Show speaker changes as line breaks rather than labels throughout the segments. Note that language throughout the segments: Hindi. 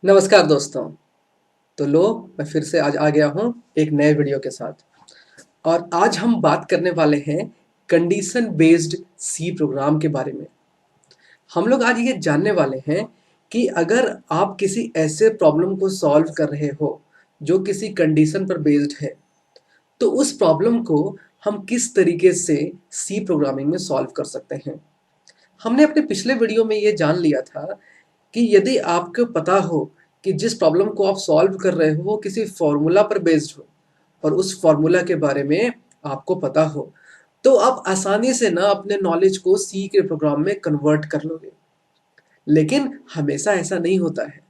नमस्कार दोस्तों। तो लो, मैं फिर से आज आ गया हूँ एक नए वीडियो के साथ। और आज हम बात करने वाले हैं कंडीशन बेस्ड सी प्रोग्राम के बारे में। हम लोग आज ये जानने वाले हैं कि अगर आप किसी ऐसे प्रॉब्लम को सॉल्व कर रहे हो जो किसी कंडीशन पर बेस्ड है, तो उस प्रॉब्लम को हम किस तरीके से सी प्रोग्रामिंग में सॉल्व कर सकते हैं। हमने अपने पिछले वीडियो में ये जान लिया था कि यदि आपको पता हो कि जिस प्रॉब्लम को आप सॉल्व कर रहे हो वो किसी फॉर्मूला पर बेस्ड हो और उस फॉर्मूला के बारे में आपको पता हो, तो आप आसानी से ना अपने नॉलेज को सी के प्रोग्राम में कन्वर्ट कर लोगे। लेकिन हमेशा ऐसा नहीं होता है।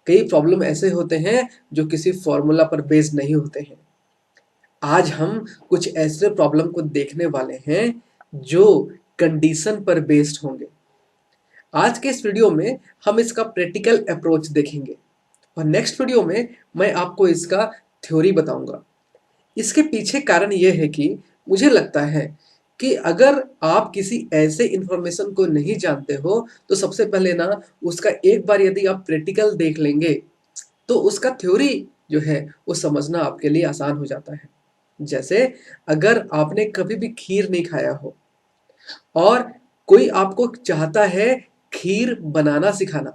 कई प्रॉब्लम ऐसे होते हैं जो किसी फॉर्मूला पर बेस्ड नहीं होते हैं। आज हम कुछ ऐसे प्रॉब्लम को देखने वाले हैं जो कंडीशन पर बेस्ड होंगे। आज के इस वीडियो में हम इसका प्रैक्टिकल अप्रोच देखेंगे और नेक्स्ट वीडियो में मैं आपको इसका थ्योरी बताऊंगा। इसके पीछे कारण यह है कि मुझे लगता है कि अगर आप किसी ऐसे इंफॉर्मेशन को नहीं जानते हो तो सबसे पहले ना उसका एक बार यदि आप प्रैक्टिकल देख लेंगे तो उसका थ्योरी जो है वो समझना आपके लिए आसान हो जाता है। जैसे अगर आपने कभी भी खीर नहीं खाया हो और कोई आपको चाहता है खीर बनाना सिखाना,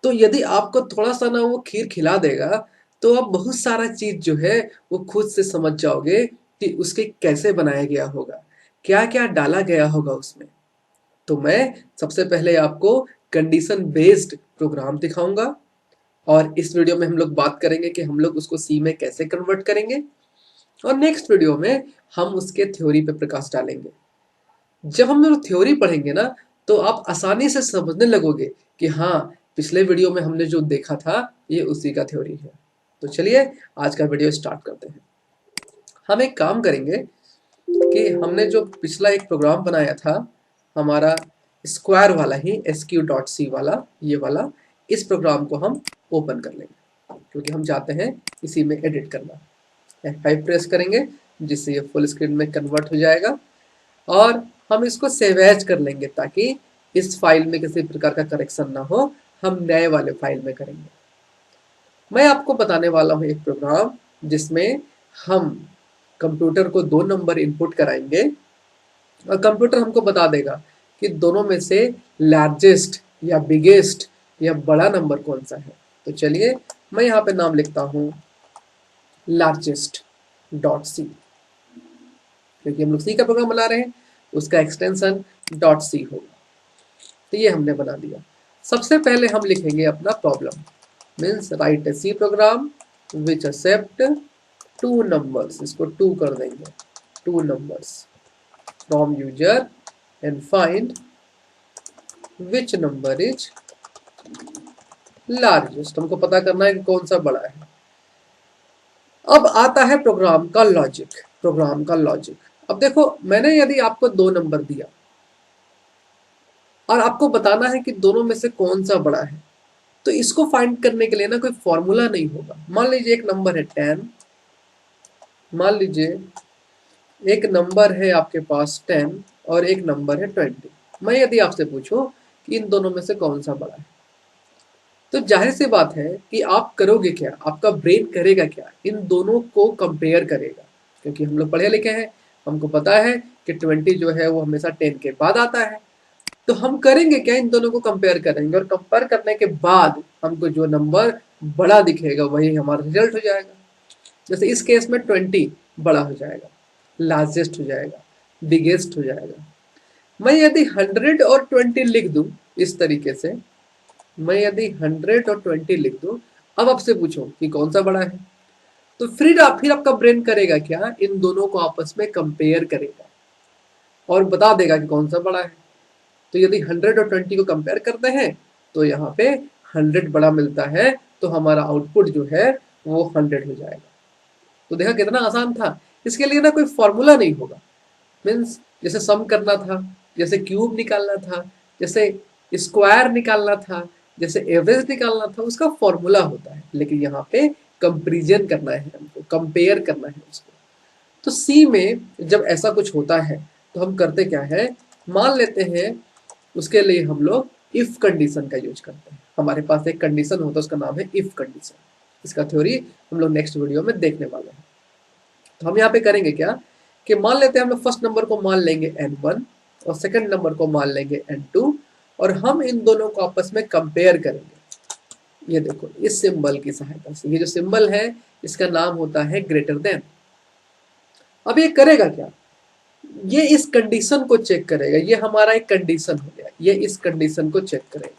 तो यदि आपको थोड़ा-सा ना वो खीर खिला देगा, तो आप बहुत सारा चीज़ जो है वो खुद से समझ जाओगे कि उसके कैसे बनाया गया होगा, क्या-क्या डाला गया होगा उसमें। तो मैं सबसे पहले आपको कंडीशन बेस्ड प्रोग्राम दिखाऊँगा और इस वीडियो में हम लोग बात करेंगे कि हम लोग उसको सी में कैसे कन्वर्ट करेंगे और नेक्स्ट वीडियो में हम उसके थ्योरी पे प्रकाश डालेंगे। जब हम लोग थ्योरी पढ़ेंगे ना, तो आप आसानी से समझने लगोगे कि हाँ, पिछले वीडियो में हमने जो देखा था ये उसी का थ्योरी है। तो चलिए आज का वीडियो स्टार्ट करते हैं। हम एक काम करेंगे कि हमने जो पिछला एक प्रोग्राम बनाया था हमारा स्क्वायर वाला ही sq.c वाला, ये वाला, इस प्रोग्राम को हम ओपन कर लेंगे क्योंकि हम चाहते हैं इसी में एडिट करना। F5 प्रेस करेंगे जिससे ये फुल स्क्रीन में कन्वर्ट हो जाएगा और हम इसको सेव एज कर लेंगे ताकि इस फाइल में किसी प्रकार का करेक्शन ना हो, हम नए वाले फाइल में करेंगे। मैं आपको बताने वाला हूँ एक प्रोग्राम जिसमें हम कंप्यूटर को 2 नंबर इनपुट कराएंगे और कंप्यूटर हमको बता देगा कि दोनों में से लार्जेस्ट या बिगेस्ट या बड़ा नंबर कौन सा है। तो चलिए मैं यहाँ पे नाम लिखता हूँ लार्जेस्ट डॉट सी, क्योंकि हम लोग सी का प्रोग्राम बना रहे हैं, उसका एक्सटेंशन डॉट सी होगा। तो ये हमने बना दिया। सबसे पहले हम लिखेंगे अपना problem, means write a C program which accept 2 numbers, इसको 2 कर देंगे, 2 numbers from user and find which number is largest. हमको पता करना है कि कौन सा बड़ा है। अब आता है प्रोग्राम का लॉजिक। प्रोग्राम का लॉजिक, अब देखो मैंने यदि आपको 2 नंबर दिया और आपको बताना है कि दोनों में से कौन सा बड़ा है, तो इसको फाइंड करने के लिए ना कोई फॉर्मूला नहीं होगा। मान लीजिए एक नंबर है 10, मान लीजिए एक नंबर है आपके पास 10 और एक नंबर है 20। मैं यदि आपसे पूछूं कि इन दोनों में से कौन सा बड़ा है, तो जाहिर सी बात है कि आप करोगे क्या, आपका ब्रेन करेगा क्या, इन दोनों को कंपेयर करेगा। क्योंकि हम लोग पढ़े लिखे हैं, हमको पता है कि 20 जो है वो हमेशा 10 के बाद आता है। तो हम करेंगे क्या, इन दोनों को कंपेयर करेंगे और कंपेयर करने के बाद हमको जो नंबर बड़ा दिखेगा वही हमारा रिजल्ट हो जाएगा। जैसे इस केस में 20 बड़ा हो जाएगा, लार्जेस्ट हो जाएगा, बिगेस्ट हो जाएगा। मैं यदि 100 और 20 लिख दूं इस तरीके से, मैं यदि 100 और 20 लिख दूं, अब आपसे पूछो कि कौन सा बड़ा है, तो फिर आपका ब्रेन करेगा क्या, इन दोनों को आपस में कंपेयर करेगा और बता देगा कि कौन सा बड़ा है। तो यदि 100 और 20 को कंपेयर करते हैं तो यहाँ पे 100 बड़ा मिलता है, तो हमारा आउटपुट जो है वो 100 हो जाएगा। तो देखा कितना आसान था। इसके लिए ना कोई फॉर्मूला नहीं होगा। मीन्स जैसे सम करना था, जैसे क्यूब निकालना था, जैसे स्क्वायर निकालना था, जैसे एवरेज निकालना था, उसका फॉर्मूला होता है। लेकिन यहाँ पे कंपेरिजन करना है, हमको कंपेयर करना है उसको। तो सी में जब ऐसा कुछ होता है तो हम करते क्या है, मान लेते हैं उसके लिए हम लोग इफ कंडीशन का यूज करते हैं। हमारे पास एक कंडीशन होता है, उसका नाम है इफ कंडीशन। इसका थ्योरी हम लोग नेक्स्ट वीडियो में देखने वाले हैं। तो हम यहाँ पे करेंगे क्या कि मान लेते हैं हम लोग फर्स्ट नंबर को मान लेंगे n1 और सेकंड नंबर को मान लेंगे n2 और हम इन दोनों को आपस में कंपेयर करेंगे। ये देखो इस सिंबल की सहायता से, ये जो सिंबल है इसका नाम होता है ग्रेटर देन। अब ये करेगा क्या, ये इस कंडीशन को चेक करेगा। ये हमारा एक कंडीशन हो गया, ये इस कंडीशन को चेक करेगा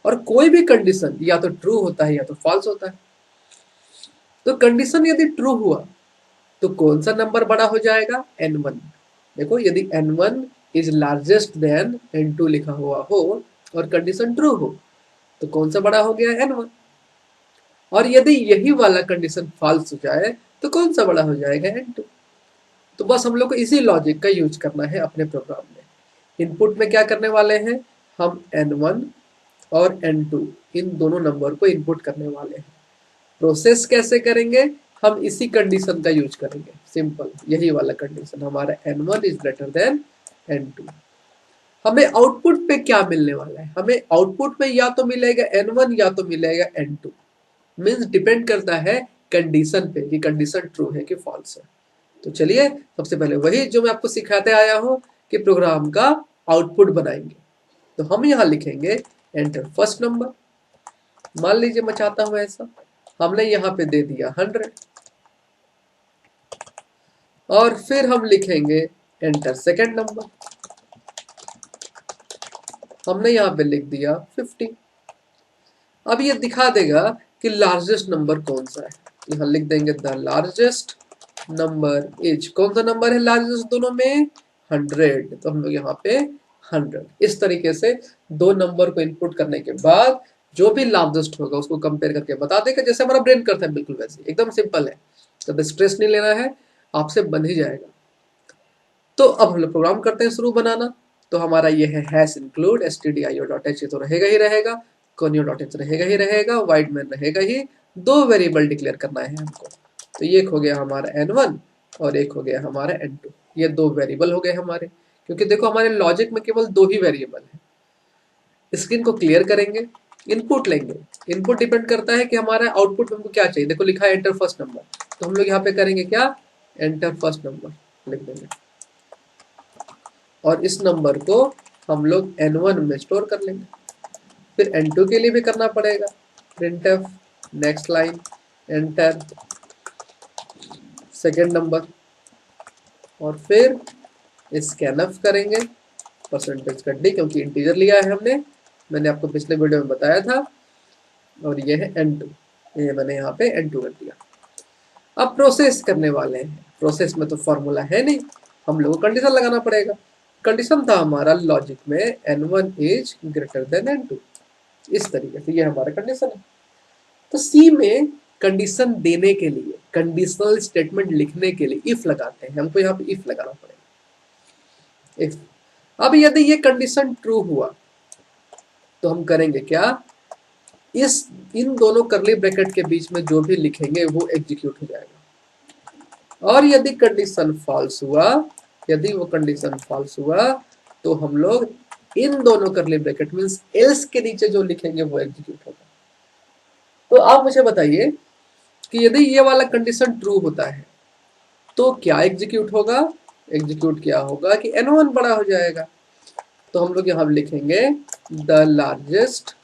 और कोई भी कंडीशन या तो ट्रू होता है या तो फॉल्स होता है। तो कंडीशन यदि ट्रू हुआ तो कौन सा नंबर बड़ा हो जाएगा, n1। देखो यदि n1 is largest then n2 लिखा हुआ हो और कंडीशन ट्रू हो तो कौन सा बड़ा हो गया, n1। और यदि यही वाला कंडीशन फॉल्स हो जाए तो कौन सा बड़ा हो जाएगा, n2। तो बस हम लोग को इसी लॉजिक का यूज करना है अपने प्रोग्राम में। इनपुट में क्या करने वाले हैं, हम n1 और n2 इन दोनों नंबर को इनपुट करने वाले हैं। प्रोसेस कैसे करेंगे, हम इसी कंडीशन का यूज करेंगे, सिंपल यही वाला कंडीशन हमारा n1 is greater than n2। हमें आउटपुट पे क्या मिलने वाला है, हमें आउटपुट में या तो मिलेगा n1 या तो मिलेगा n2। मींस डिपेंड करता है कंडीशन पे कि कंडीशन ट्रू है कि फॉल्स है। तो चलिए सबसे पहले वही जो मैं आपको सिखाते आया हूं कि प्रोग्राम का आउटपुट बनाएंगे। तो हम यहाँ लिखेंगे एंटर फर्स्ट नंबर। मान लीजिए मैं चाहता हूं ऐसा, हमने यहाँ पे दे दिया 100 और फिर हम लिखेंगे एंटर सेकंड नंबर। हमने यहाँ पे लिख दिया 50। अब ये दिखा देगा कि लार्जेस्ट नंबर कौन सा है। यहाँ लिख देंगे द लार्जेस्ट नंबर इज, कौन सा नंबर है लार्जेस्ट दोनों में, 100। तो हम लोग यहाँ पे 100। इस तरीके से दो नंबर को इनपुट करने के बाद जो भी लार्जेस्ट होगा उसको कंपेयर करके बता देगा, जैसे हमारा ब्रेन करता है, बिल्कुल वैसे एकदम सिंपल है। तो स्ट्रेस नहीं लेना है, आपसे बन ही जाएगा। तो अब हम लोग प्रोग्राम करते हैं शुरू बनाना। तो हमारा ये है हैश इंक्लूड stdio.h, ये तो रहेगा ही रहेगा, conio.h रहेगा ही रहेगा, वाइड मैन रहेगा ही। दो वेरिएबल डिक्लेयर करना है हमको। तो ये एक हो गया हमारा n1 और एक हो गया हमारा n2। ये दो वेरिएबल हो गए हमारे, क्योंकि देखो हमारे लॉजिक में केवल दो ही वेरिएबल है। स्क्रीन को क्लियर करेंगे, इनपुट लेंगे। इनपुट डिपेंड करता है कि हमारा आउटपुट हमको क्या चाहिए। देखो लिखा है एंटर फर्स्ट नंबर, तो हम लोग यहाँ पे करेंगे क्या, एंटर फर्स्ट नंबर लिख देंगे और इस नंबर को हम लोग n1 में स्टोर कर लेंगे। फिर n2 के लिए भी करना पड़ेगा, printf next line enter second number और फिर स्कैनफ करेंगे परसेंटेज का डी, क्योंकि इंटीजर लिया है हमने, मैंने आपको पिछले वीडियो में बताया था। और ये है n2, ये मैंने यहाँ पे n2 कर दिया। अब प्रोसेस करने वाले हैं। प्रोसेस में तो फॉर्मूला है नहीं, हम लोग को कंडीशन लगाना पड़ेगा। कंडीशन था हमारा लॉजिक में n1 is greater than n2। इस तरीके से ये हमारा कंडीशन है। तो सी में कंडीशन देने के लिए, कंडीशनल स्टेटमेंट लिखने के लिए इफ लगाते हैं, हमको यहाँ पे इफ लगाना पड़ेगा, इफ। अब यदि ये कंडीशन ट्रू हुआ तो हम करेंगे क्या, इन दोनों करली ब्रैकेट के बीच में जो भी लिखेंगे वो एग्जीक्यूट हो जाएगा। और यदि कंडीशन फॉल्स हुआ, यदि वो कंडीशन फॉल्स हुआ तो हम लोग इन दोनों करली ब्रैकेट मींस एल्स के नीचे जो लिखेंगे वो एग्जीक्यूट होगा। तो आप मुझे बताइए कि यदि ये वाला कंडीशन ट्रू होता है तो क्या एग्जीक्यूट होगा, एग्जीक्यूट क्या होगा कि n1 बड़ा हो जाएगा। तो हम लोग यहाँ लिखेंगे the largest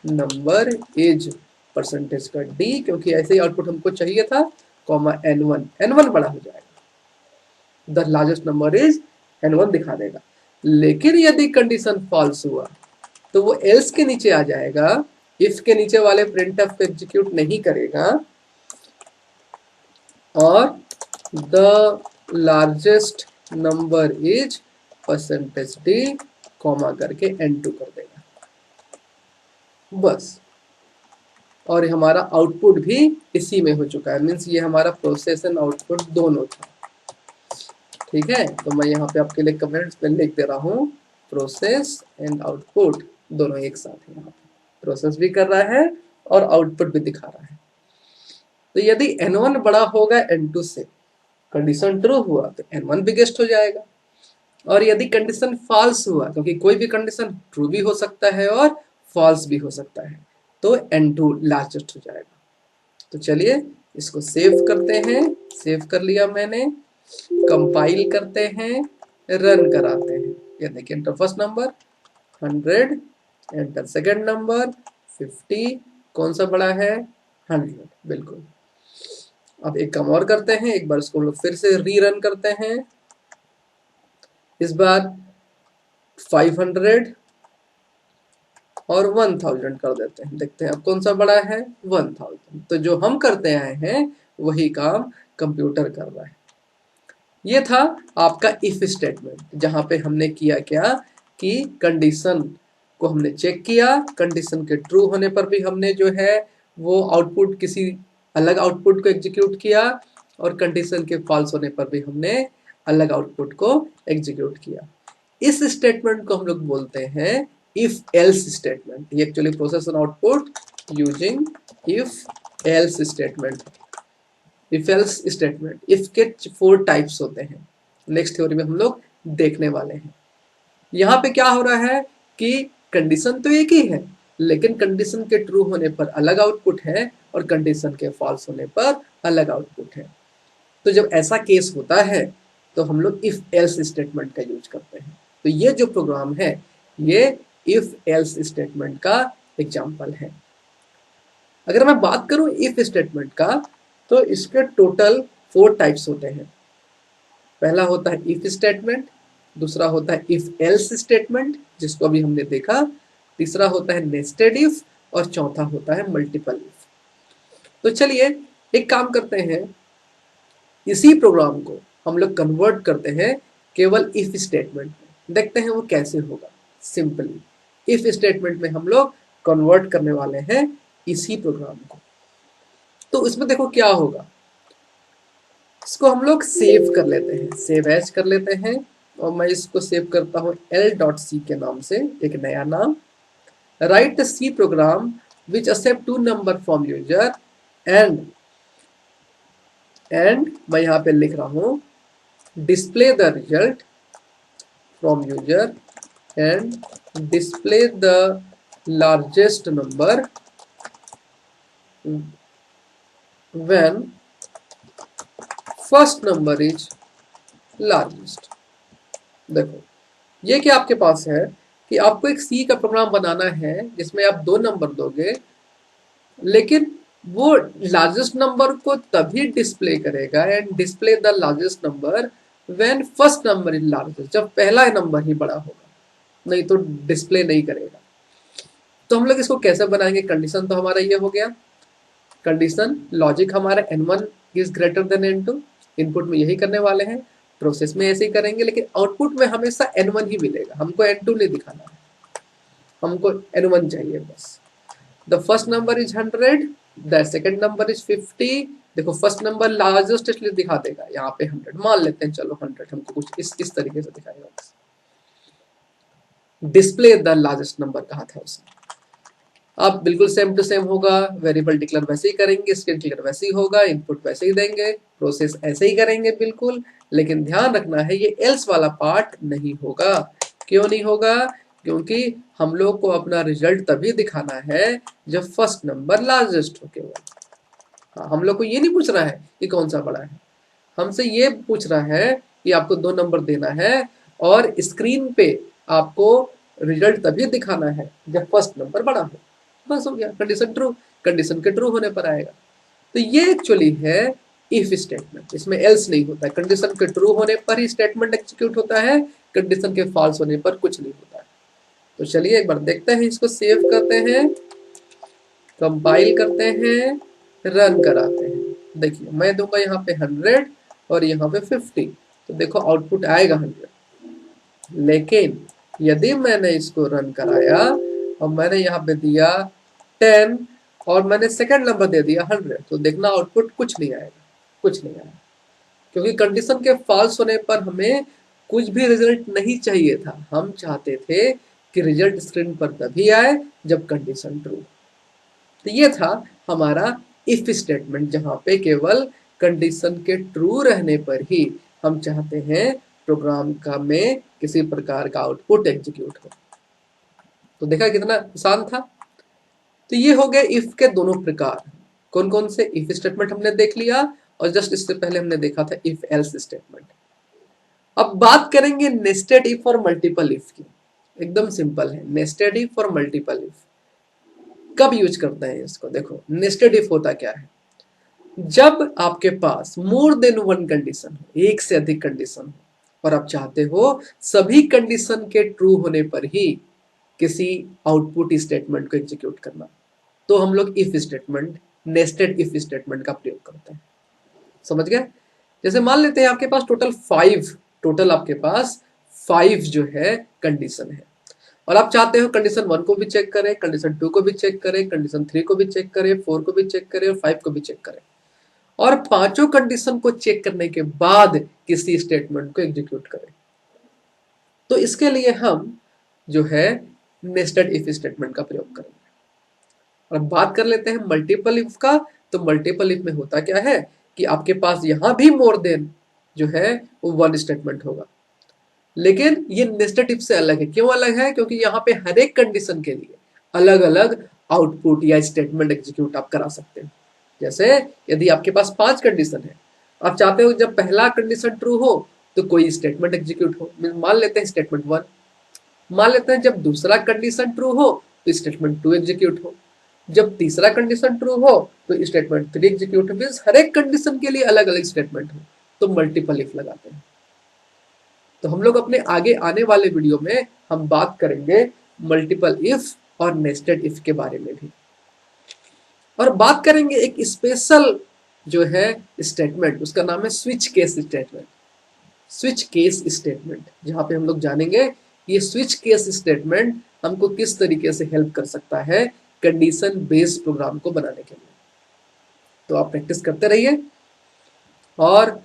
number is percentage का डी, क्योंकि ऐसे ही आउटपुट हमको चाहिए था, कॉमा n1 बड़ा हो जाएगा, the largest number is n1 दिखा देगा। लेकिन यदि कंडीशन फॉल्स हुआ तो वो एल्स के नीचे आ जाएगा, इफ के नीचे वाले प्रिंटफ को एग्जीक्यूट नहीं करेगा और the largest number is percentage D comma करके n2 कर देगा, बस। और हमारा आउटपुट भी इसी में हो चुका है, मीन्स ये हमारा प्रोसेस एंड आउटपुट दोनों था। ठीक है, तो मैं यहाँ पे आपके लिए कमेंट्स में लिख दे रहा हूँ, प्रोसेस एंड आउटपुट दोनों एक साथ है। यहाँ पे प्रोसेस भी कर रहा है और आउटपुट भी दिखा रहा है। तो यदि n1 बड़ा होगा n2 से, कंडीशन ट्रू हुआ तो n1 बिगेस्ट हो जाएगा। और यदि कंडीशन फॉल्स हुआ, क्योंकि कोई भी कंडीशन ट्रू भी हो सकता है और फॉल्स भी हो सकता है, तो N2 लार्जेस्ट हो जाएगा। तो चलिए इसको सेव करते हैं, सेव कर लिया मैंने, कंपाइल करते हैं, रन कराते हैं। ये देखिए enter first number 100, enter second number 50, कौन सा बड़ा है 100, बिल्कुल। अब एक काम और करते हैं, एक बार इसको हम लोग फिर से रीरन करते हैं, इस बार 500 और 1000 कर देते हैं, देखते हैं अब कौन सा बड़ा है 1000। तो जो हम करते आए हैं वही काम कंप्यूटर कर रहा है। ये था आपका इफ स्टेटमेंट, जहां पे हमने किया क्या कि कंडीशन को हमने चेक किया, कंडीशन के ट्रू होने पर भी हमने जो है वो आउटपुट किसी अलग आउटपुट को एग्जीक्यूट किया, और कंडीशन के फॉल्स होने पर भी हमने अलग आउटपुट को एग्जीक्यूट किया। इस स्टेटमेंट को हम लोग बोलते हैं इफ एल्स स्टेटमेंट। ये actually process an output using if else statement. If else statement, if के 4 टाइप्स होते हैं, नेक्स्ट थ्योरी में हम लोग देखने वाले हैं। यहाँ पे क्या हो रहा है कि कंडीशन तो एक ही है, लेकिन कंडीशन के ट्रू होने पर अलग आउटपुट है और कंडीशन के फॉल्स होने पर अलग आउटपुट है। तो जब ऐसा केस होता है तो हम लोग इफ एल्स स्टेटमेंट का यूज करते हैं। तो ये जो प्रोग्राम है ये इफ एल्स स्टेटमेंट का एग्जाम्पल है। अगर मैं बात करूं इफ स्टेटमेंट का, तो इसके टोटल 4 टाइप्स होते हैं। पहला होता है इफ स्टेटमेंट, दूसरा होता है इफ एल्स स्टेटमेंट जिसको अभी हमने देखा, तीसरा होता है नेस्टेड इफ, और चौथा होता है मल्टीपल इफ। तो चलिए एक काम करते हैं, इसी प्रोग्राम को हम लोग कन्वर्ट करते हैं केवल इफ स्टेटमेंट में, देखते हैं वो कैसे होगा। सिंपली इफ स्टेटमेंट में हम लोग कन्वर्ट करने वाले हैं इसी प्रोग्राम को। तो इसमें देखो क्या होगा, इसको हम लोग सेव कर लेते हैं, सेव एज कर लेते हैं, और मैं इसको सेव करता हूँ l.c के नाम से, एक नया नाम। Write C program which accept 2 number from user and मैं यहाँ पे लिख रहा हूँ display the result from user and display the largest number when first number is largest. देखो ये क्या आपके पास है कि आपको एक सी का प्रोग्राम बनाना है जिसमें आप 2 नंबर दोगे, लेकिन वो लार्जेस्ट नंबर को तभी डिस्प्ले करेगा and display the largest number when first number is largest, जब पहला नंबर ही बड़ा होगा, नहीं तो डिस्प्ले नहीं करेगा। तो हम लोग इसको कैसे बनाएंगे, कंडीशन तो हमारा ये हो गया, कंडीशन लॉजिक हमारा n1 is greater than n2, input में यही करने वाले हैं, प्रोसेस में ऐसे ही करेंगे, लेकिन आउटपुट में हमेशा n1 ही मिलेगा, हमको n2 नहीं दिखाना है, हमको n1 चाहिए बस। The first number is 100, the second number is 50। देखो फर्स्ट नंबर लार्जेस्ट इसलिए दिखा देगा, यहाँ पे 100 मान लेते हैं, चलो 100 हमको कुछ इस तरीके से दिखाएगा बस। डिस्प्ले द लार्जेस्ट नंबर कहा था उसने। अब बिल्कुल सेम टू सेम होगा, वेरिएबल डिक्लेयर वैसे ही करेंगे, स्ट्रिंग डिक्लेयर वैसे ही होगा, इनपुट वैसे ही देंगे, प्रोसेस ऐसे ही करेंगे बिल्कुल, लेकिन ध्यान रखना है ये एल्स वाला पार्ट नहीं होगा। क्यों नहीं होगा, क्योंकि हम लोग को अपना रिजल्ट तभी दिखाना है जब फर्स्ट नंबर लार्जेस्ट हो केवल। हाँ, हम लोग को ये नहीं पूछ रहा है कि कौन सा बड़ा है, हमसे ये पूछ रहा है कि आपको 2 नंबर देना है और स्क्रीन पे आपको रिजल्ट तभी दिखाना है जब फर्स्ट नंबर बड़ा हो, बस हो गया, कंडीशन ट्रू, कंडीशन के ट्रू होने पर आएगा। तो ये एक्चुअली है इफ स्टेटमेंट, इसमें एल्स नहीं होता है, कंडीशन के ट्रू होने पर ही स्टेटमेंट एग्जीक्यूट होता है, कंडीशन के फॉल्स होने पर कुछ नहीं होता है। तो चलिए एक बार देखते हैं, इसको सेव करते हैं, कंपाइल करते हैं, रन कराते हैं। देखिए मैं दूंगा यहाँ पे 100 और यहाँ पे 50, तो देखो आउटपुट आएगा 100। लेकिन यदि मैंने इसको रन कराया और मैंने यहाँ पे दिया 10 और मैंने सेकंड नंबर दे दिया 100, तो देखना आउटपुट कुछ नहीं आएगा, कुछ नहीं आएगा, क्योंकि कंडीशन के फॉल्स होने पर हमें कुछ भी रिजल्ट नहीं चाहिए था, हम चाहते थे कि रिजल्ट स्क्रीन पर तभी आए जब कंडीशन ट्रू। तो ये था हमारा इफ स्टेटमेंट, जहां पे केवल कंडीशन के ट्रू रहने पर ही हम चाहते हैं प्रोग्राम का में किसी प्रकार का आउटपुट एग्जीक्यूट हो। तो देखा कितना आसान था। तो ये हो गए इफ के दोनों प्रकार। कौन कौन से? इफ स्टेटमेंट हमने देख लिया, और जस्ट इससे पहले हमने देखा था इफ एल्स स्टेटमेंट। अब बात करेंगे नेस्टेड इफ और मल्टीपल इफ की। एकदम सिंपल है, नेस्टेड इफ और मल्टीपल इफ कब यूज करते हैं इसको। देखो नेस्टेड इफ होता क्या है, जब आपके पास मोर देन वन कंडीशन हो, एक से अधिक कंडीशन हो, और आप चाहते हो सभी कंडीशन के ट्रू होने पर ही किसी आउटपुट स्टेटमेंट को एग्जीक्यूट करना, तो हम लोग if statement, nested if statement का प्रयोग करते हैं। समझ गए? जैसे मान लेते हैं आपके पास टोटल आपके पास 5 जो है कंडीशन है, और आप चाहते हो कंडीशन 1 को भी चेक करें, कंडीशन 2 को भी चेक करें, कंडीशन 3 को भी चेक करें, 4 को भी चेक करें और 5 को भी चेक करें, और पांचों कंडीशन को चेक करने के बाद किसी स्टेटमेंट को एग्जीक्यूट करें। तो इसके लिए हम जो है नेस्टेड इफ स्टेटमेंट का प्रयोग करेंगे। और अब बात कर लेते हैं मल्टीपल इफ का। तो मल्टीपल इफ में होता क्या है कि आपके पास यहां भी मोर देन जो है वो वन स्टेटमेंट होगा, लेकिन ये नेस्टेड इफ से अलग है। क्यों अलग है? क्योंकि यहाँ पे हर एक कंडीशन के लिए अलग अलग आउटपुट या स्टेटमेंट एग्जीक्यूट आप करा सकते हैं। जैसे यदि आपके पास 5 कंडीशन है, आप चाहते हो जब पहला कंडीशन ट्रू हो तो कोई स्टेटमेंट एग्जीक्यूट हो, मान लेते हैं स्टेटमेंट 1। मान लेते हैं जब दूसरा कंडीशन ट्रू हो तो स्टेटमेंट 2 एग्जीक्यूट हो, जब तीसरा कंडीशन ट्रू हो तो स्टेटमेंट 3 एग्जीक्यूट हो। मींस हर एक कंडीशन के लिए अलग अलग स्टेटमेंट हो, तो मल्टीपल इफ लगाते हैं। तो हम लोग अपने आगे आने वाले वीडियो में हम बात करेंगे मल्टीपल इफ और नेस्टेड इफ के बारे में भी, और बात करेंगे एक स्पेशल जो है स्टेटमेंट, उसका नाम है switch case statement. Switch case statement, जहां पे हम लोग जानेंगे ये स्विच केस स्टेटमेंट हमको किस तरीके से हेल्प कर सकता है कंडीशन बेस्ड प्रोग्राम को बनाने के लिए। तो आप प्रैक्टिस करते रहिए, और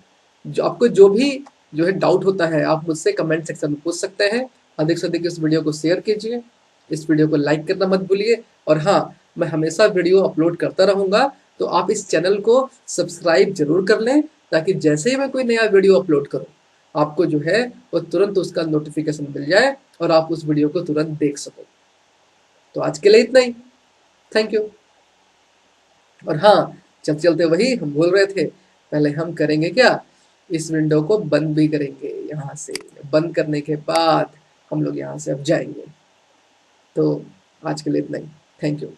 जो आपको जो है डाउट होता है आप मुझसे कमेंट सेक्शन में पूछ सकते हैं। अधिक से अधिक इस वीडियो को शेयर कीजिए, इस वीडियो को लाइक करना मत भूलिए, और हाँ, मैं हमेशा वीडियो अपलोड करता रहूंगा, तो आप इस चैनल को सब्सक्राइब जरूर कर लें, ताकि जैसे ही मैं कोई नया वीडियो अपलोड करूं आपको जो है वो तुरंत उसका नोटिफिकेशन मिल जाए और आप उस वीडियो को तुरंत देख सको। तो आज के लिए इतना ही। Thank you. और हाँ, चलते चलते वही हम बोल रहे थे, पहले हम करेंगे क्या, इस विंडो को बंद भी करेंगे। यहाँ से बंद करने के बाद हम लोग यहाँ से अब जाएंगे। तो आज के लिए इतना ही। Thank you.